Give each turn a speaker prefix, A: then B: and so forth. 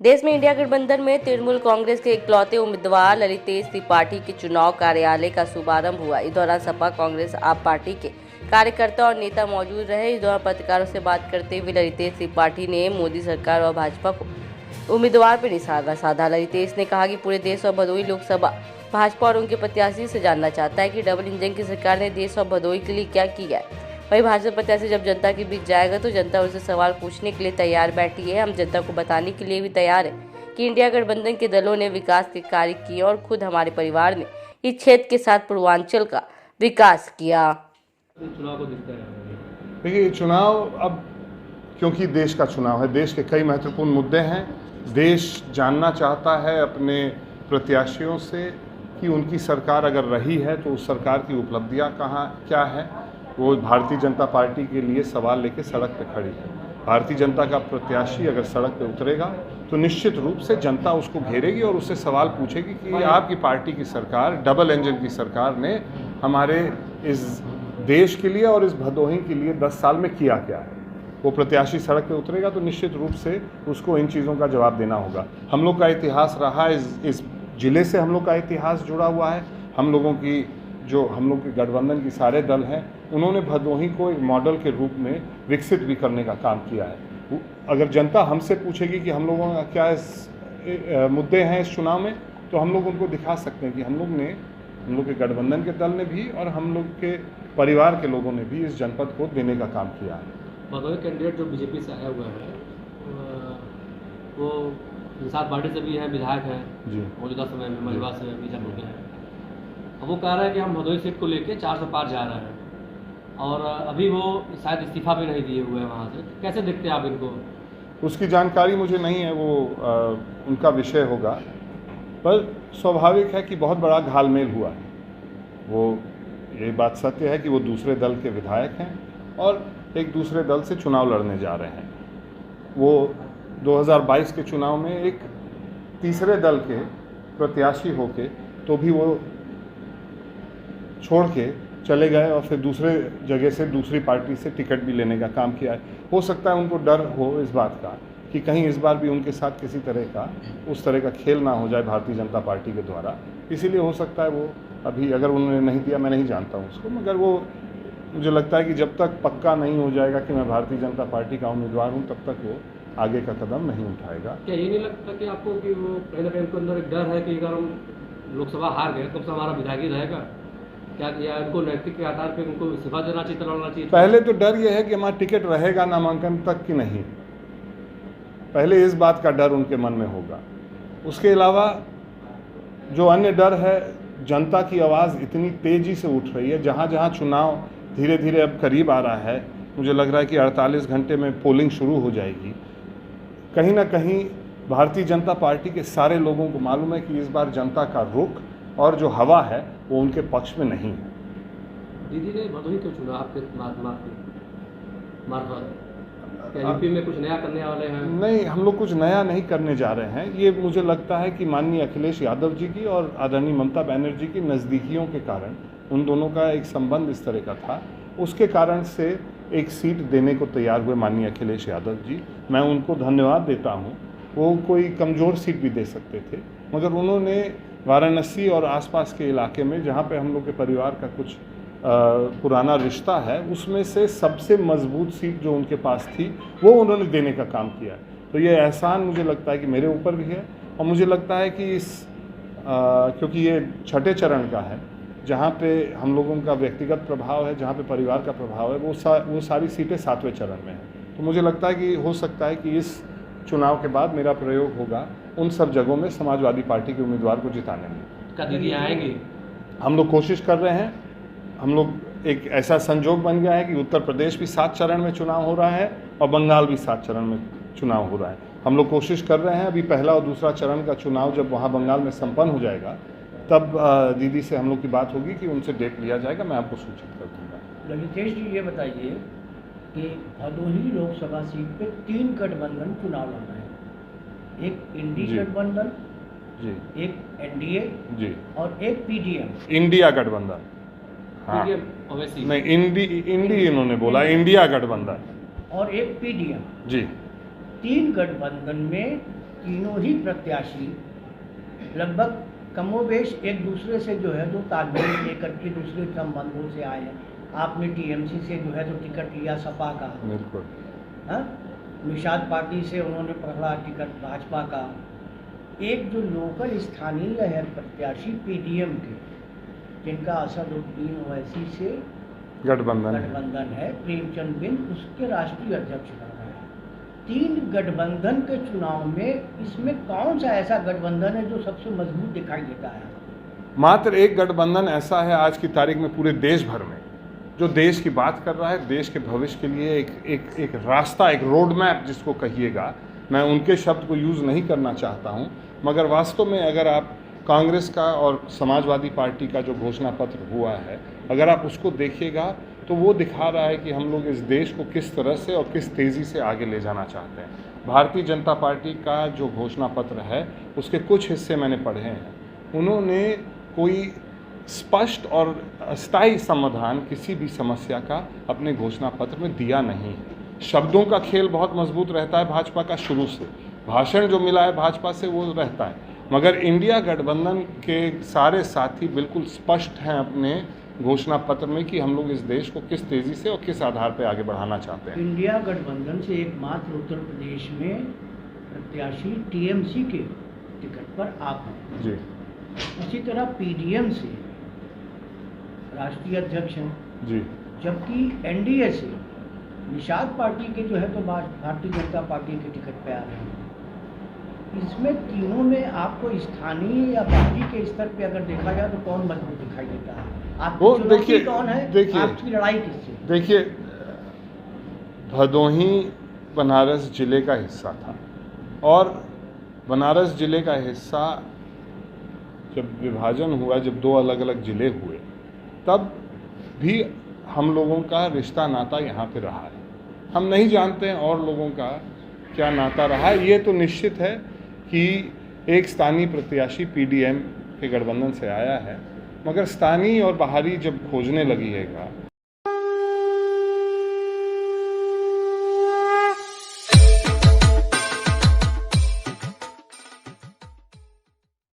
A: देश में इंडिया गठबंधन में तृणमूल कांग्रेस के इकलौते उम्मीदवार ललितेश त्रिपाठी के चुनाव कार्यालय का शुभारंभ हुआ। इस दौरान सपा, कांग्रेस, आप पार्टी के कार्यकर्ता और नेता मौजूद रहे। इस दौरान पत्रकारों से बात करते हुए ललितेश त्रिपाठी ने मोदी सरकार और भाजपा को उम्मीदवार पर निशाना साधा। ललितेश ने कहा कि पूरे देश और भदोही लोकसभा भाजपा और उनके प्रत्याशी से जानना चाहता है कि डबल इंजन की सरकार ने देश और भदोही के लिए क्या किया है। वही भाजपा प्रत्याशी जब जनता के बीच जाएगा तो जनता उनसे सवाल पूछने के लिए तैयार बैठी है। हम जनता को बताने के लिए भी तैयार है कि इंडिया गठबंधन के दलों ने विकास के कार्य किए और खुद हमारे परिवार ने इस क्षेत्र के साथ पूर्वांचल का विकास किया।
B: देखिए, चुनाव अब क्योंकि देश का चुनाव है, देश के कई महत्वपूर्ण मुद्दे हैं। देश जानना चाहता है अपने प्रत्याशियों से कि उनकी सरकार अगर रही है तो उस सरकार की उपलब्धियां क्या है। वो भारतीय जनता पार्टी के लिए सवाल लेके सड़क पे खड़ी है। भारतीय जनता का प्रत्याशी अगर सड़क पे उतरेगा तो निश्चित रूप से जनता उसको घेरेगी और उससे सवाल पूछेगी कि आपकी पार्टी की सरकार, डबल इंजन की सरकार ने हमारे इस देश के लिए और इस भदोही के लिए 10 साल में किया क्या है। वो प्रत्याशी सड़क पे उतरेगा तो निश्चित रूप से उसको इन चीज़ों का जवाब देना होगा। हम लोग का इतिहास रहा है, इस जिले से हम लोग का इतिहास जुड़ा हुआ है। हम लोग के गठबंधन की सारे दल हैं, उन्होंने भदोही को एक मॉडल के रूप में विकसित भी करने का काम किया है। अगर जनता हमसे पूछेगी कि हम लोगों का क्या मुद्दे हैं इस चुनाव में, तो हम लोग उनको दिखा सकते हैं कि हम लोग के गठबंधन के दल ने भी और हम लोग के परिवार के लोगों ने भी इस जनपद को देने का काम किया है।
C: भदोही कैंडिडेट जो बीजेपी से आया हुआ है वो निषाद पार्टी से भी है, विधायक है जी, मौजूदा समय में मझवा से बीजा हो गए हैं। अब वो कह रहा है कि हम भदोही सीट को लेके 400 पार जा रहे हैं और अभी वो शायद इस्तीफा भी नहीं दिए हुए हैं वहाँ से। कैसे देखते हैं आप इनको?
B: उसकी जानकारी मुझे नहीं है, वो उनका विषय होगा, पर स्वाभाविक है कि बहुत बड़ा घालमेल हुआ है। वो ये बात सत्य है कि वो दूसरे दल के विधायक हैं और एक दूसरे दल से चुनाव लड़ने जा रहे हैं। वो 2022 के चुनाव में एक तीसरे दल के प्रत्याशी होके तो भी वो छोड़ के चले गए और फिर दूसरे जगह से दूसरी पार्टी से टिकट भी लेने का काम किया है। हो सकता है उनको डर हो इस बात का कि कहीं इस बार भी उनके साथ किसी तरह का उस तरह का खेल ना हो जाए भारतीय जनता पार्टी के द्वारा। इसीलिए हो सकता है वो अभी, अगर उन्होंने नहीं दिया, मैं नहीं जानता हूँ उसको, मगर वो मुझे लगता है कि जब तक पक्का नहीं हो जाएगा कि मैं भारतीय जनता पार्टी का उम्मीदवार हूँ, तब तक वो आगे का कदम नहीं उठाएगा।
C: क्या ये नहीं लगता कि आपको कि वो कहीं ना कहीं उनके अंदर एक डर है कि अगर हम लोकसभा हार गए तो हमारा विधायक ही रहेगा? क्या उनको नैतिक के आधार पर उनको इस्तीफा देना चाहिए, लड़ना चाहिए?
B: पहले तो डर ये है कि हमारा टिकट रहेगा नामांकन तक कि नहीं, पहले इस बात का डर उनके मन में होगा। उसके अलावा जो अन्य डर है, जनता की आवाज़ इतनी तेज़ी से उठ रही है, जहाँ जहाँ चुनाव धीरे धीरे अब करीब आ रहा है, मुझे लग रहा है कि 48 घंटे में पोलिंग शुरू हो जाएगी। कहीं ना कहीं भारतीय जनता पार्टी के सारे लोगों को मालूम है कि इस बार जनता का रुख और जो हवा है वो उनके पक्ष में नहीं है।
C: दीदी ने भदोही क्यों चुना आपके मार्फत? क्या यूपी में कुछ नया करने वाले हैं?
B: नहीं, हम लोग कुछ नया नहीं करने जा रहे हैं। ये मुझे लगता है कि माननीय अखिलेश यादव जी की और आदरणीय ममता बनर्जी की नज़दीकियों के कारण, उन दोनों का एक संबंध इस तरह का था, उसके कारण से एक सीट देने को तैयार हुए माननीय अखिलेश यादव जी। मैं उनको धन्यवाद देता हूँ। वो कोई कमज़ोर सीट भी दे सकते थे, मगर उन्होंने वाराणसी और आसपास के इलाके में, जहाँ पे हम लोग के परिवार का कुछ पुराना रिश्ता है, उसमें से सबसे मजबूत सीट जो उनके पास थी वो उन्होंने देने का काम किया है। तो ये एहसान मुझे लगता है कि मेरे ऊपर भी है और मुझे लगता है कि क्योंकि ये छठे चरण का है, जहाँ पे हम लोगों का व्यक्तिगत प्रभाव है, जहाँ पे परिवार का प्रभाव है, वो सारी सीटें 7वें चरण में हैं। तो मुझे लगता है कि हो सकता है कि इस चुनाव के बाद मेरा प्रयोग होगा उन सब जगहों में समाजवादी पार्टी के उम्मीदवार को जिताने में।
C: क्या दीदी आएंगे?
B: हम लोग कोशिश कर रहे हैं। हम लोग एक ऐसा संजोग बन गया है कि उत्तर प्रदेश भी 7 चरण में चुनाव हो रहा है और बंगाल भी 7 चरण में चुनाव हो रहा है। हम लोग कोशिश कर रहे हैं। अभी पहला और दूसरा चरण का चुनाव जब वहाँ बंगाल में संपन्न हो जाएगा, तब दीदी से हम लोग की बात होगी कि उनसे डेट लिया जाएगा। मैं आपको सूचित कर दूँगा।
D: ललितेश जी, ये बताइए कि भदोही लोकसभा सीट पे 3 गठबंधन चुनाव लड़ रहे हैं। एक इंडी गठबंधन
B: जी,
D: एक एनडीए जी और एक पीडीएम।
B: इंडिया गठबंधन, हाँ नहीं, इंडी इन्होंने बोला, इंडिया गठबंधन
D: और एक पीडीएम
B: जी।
D: 3 गठबंधन में तीनों ही प्रत्याशी लगभग कमोबेश एक दूसरे से जो है जो तालमेल लेकर के दूसरे संबंधों से आए हैं। आपने टीएमसी से जो है जो टिकट लिया सपा का,
B: बिल्कुल।
D: हाँ, निषाद पार्टी से उन्होंने पकड़ा टिकट भाजपा का। एक जो लोकल स्थानीय है प्रत्याशी पीडीएम के, जिनका असदुद्दीन ओवैसी से गठबंधन है, प्रेमचंद बिंद उसके राष्ट्रीय अध्यक्ष बन रहे हैं। 3 गठबंधन के चुनाव में इसमें कौन सा ऐसा गठबंधन है जो सबसे मजबूत दिखाई देता है?
B: मात्र एक गठबंधन ऐसा है आज की तारीख में पूरे देश भर में, जो देश की बात कर रहा है, देश के भविष्य के लिए एक रास्ता, एक रोड मैप जिसको कहिएगा। मैं उनके शब्द को यूज़ नहीं करना चाहता हूं, मगर वास्तव में अगर आप कांग्रेस का और समाजवादी पार्टी का जो घोषणा पत्र हुआ है, अगर आप उसको देखिएगा तो वो दिखा रहा है कि हम लोग इस देश को किस तरह से और किस तेज़ी से आगे ले जाना चाहते हैं। भारतीय जनता पार्टी का जो घोषणा पत्र है उसके कुछ हिस्से मैंने पढ़े हैं। उन्होंने कोई स्पष्ट और अस्थायी समाधान किसी भी समस्या का अपने घोषणा पत्र में दिया नहीं है। शब्दों का खेल बहुत मजबूत रहता है भाजपा का, शुरू से भाषण जो मिला है भाजपा से वो रहता है, मगर इंडिया गठबंधन के सारे साथी बिल्कुल स्पष्ट हैं अपने घोषणा पत्र में कि हम लोग इस देश को किस तेज़ी से और किस आधार पर आगे बढ़ाना चाहते हैं।
D: इंडिया गठबंधन से एकमात्र उत्तर प्रदेश में प्रत्याशी टीएमसी के टिकट पर आप हैं
B: जी।
D: इसी तरह पीडीएम से राष्ट्रीय अध्यक्ष हैं
B: जी,
D: जबकि एनडीए से निषाद पार्टी के जो है तो भारतीय जनता पार्टी के टिकट पे आ रहे हैं। इसमें तीनों में आपको स्थानीय या पार्टी के स्तर पे अगर देखा जाए तो कौन मजबूत दिखाई देता है? आपकी चुनौती कौन है? आपकी लड़ाई किससे?
B: देखिए, भदोही बनारस जिले का हिस्सा था और बनारस जिले का हिस्सा जब विभाजन हुआ, जब 2 अलग अलग जिले हुए, तब भी हम लोगों का रिश्ता नाता यहाँ पे रहा है। हम नहीं जानते हैं और लोगों का क्या नाता रहा है। ये तो निश्चित है कि एक स्थानीय प्रत्याशी पीडीएम के गठबंधन से आया है, मगर स्थानीय और बाहरी जब खोजने लगिएगा